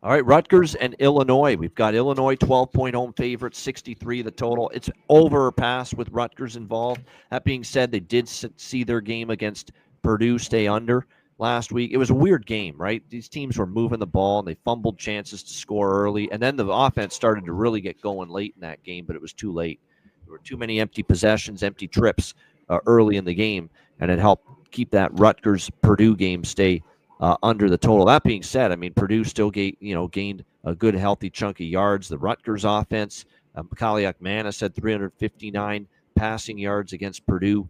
All right, Rutgers and Illinois. We've got Illinois 12-point home favorite, 63 the total. It's over or pass with Rutgers involved. That being said, they did see their game against Purdue stay under last week. It was a weird game, right? These teams were moving the ball and they fumbled chances to score early, and then the offense started to really get going late in that game, but it was too late. There were too many empty possessions, empty trips early in the game, and it helped keep that Rutgers-Purdue game stay under the total. That being said, I mean, Purdue still gained a good, healthy chunk of yards. The Rutgers offense, Kaliak-Manis had 359 passing yards against Purdue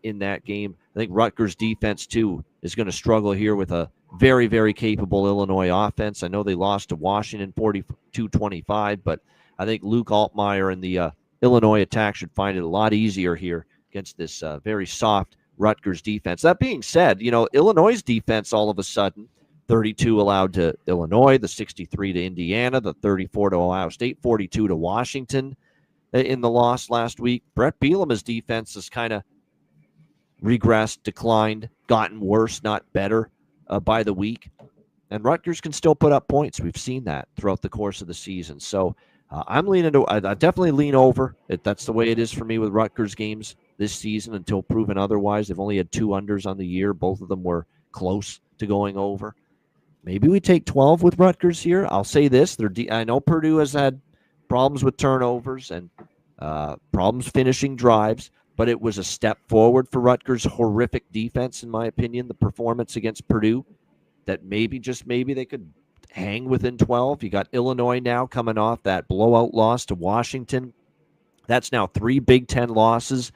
in that game. I think Rutgers defense, too, is going to struggle here with a very, very capable Illinois offense. I know they lost to Washington 42-25, but I think Luke Altmaier and the Illinois attack should find it a lot easier here against this very soft Rutgers defense. That being said, Illinois' defense all of a sudden, 32 allowed to Illinois, the 63 to Indiana, the 34 to Ohio State, 42 to Washington in the loss last week. Brett Bielema's defense has kind of regressed, declined, gotten worse, not better by the week. And Rutgers can still put up points. We've seen that throughout the course of the season. So I'm leaning to, I definitely lean over. That's the way it is for me with Rutgers games this season until proven otherwise. They've only had 2 unders on the year. Both of them were close to going over. Maybe we take 12 with Rutgers here. I'll say this. I know Purdue has had problems with turnovers and problems finishing drives, but it was a step forward for Rutgers' horrific defense, in my opinion, the performance against Purdue, that maybe, just maybe, they could hang within 12. You got Illinois now coming off that blowout loss to Washington. That's now 3 Big Ten losses.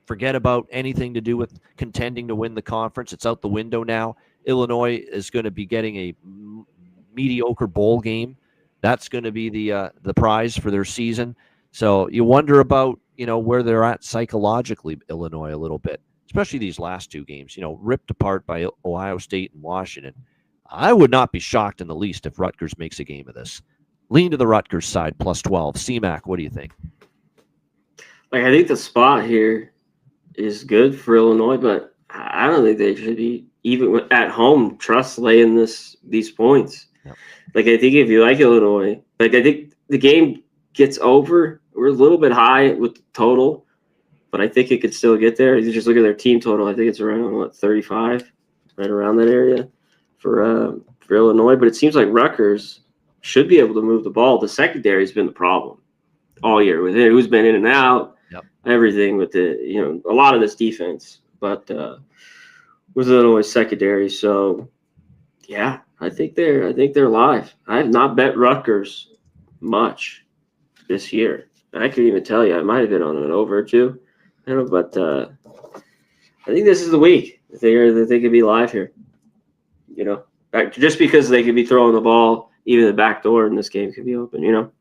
Forget about anything to do with contending to win the conference. It's out the window now. Illinois is going to be getting a mediocre bowl game. That's going to be the prize for their season. So you wonder about, where they're at psychologically, Illinois, a little bit, especially these last 2 games, ripped apart by Ohio State and Washington. I would not be shocked in the least if Rutgers makes a game of this. Lean to the Rutgers side, plus 12. C-Mac, what do you think? I think the spot here is good for Illinois, but I don't think they should be, even at home, trust laying these points. Yep. I think if you like Illinois, I think the game gets over. We're a little bit high with the total, but I think it could still get there. You just look at their team total. I think it's around 35, right around that area for Illinois. But it seems like Rutgers should be able to move the ball. The secondary has been the problem all year with it. Who's been in and out, everything with the a lot of this defense, but with Illinois secondary. So yeah, I think they're live. I have not bet Rutgers much this year. I could even tell you I might have been on an over or 2, but I think this is the week that they could be live here. Just because they could be throwing the ball, even the back door in this game could be open.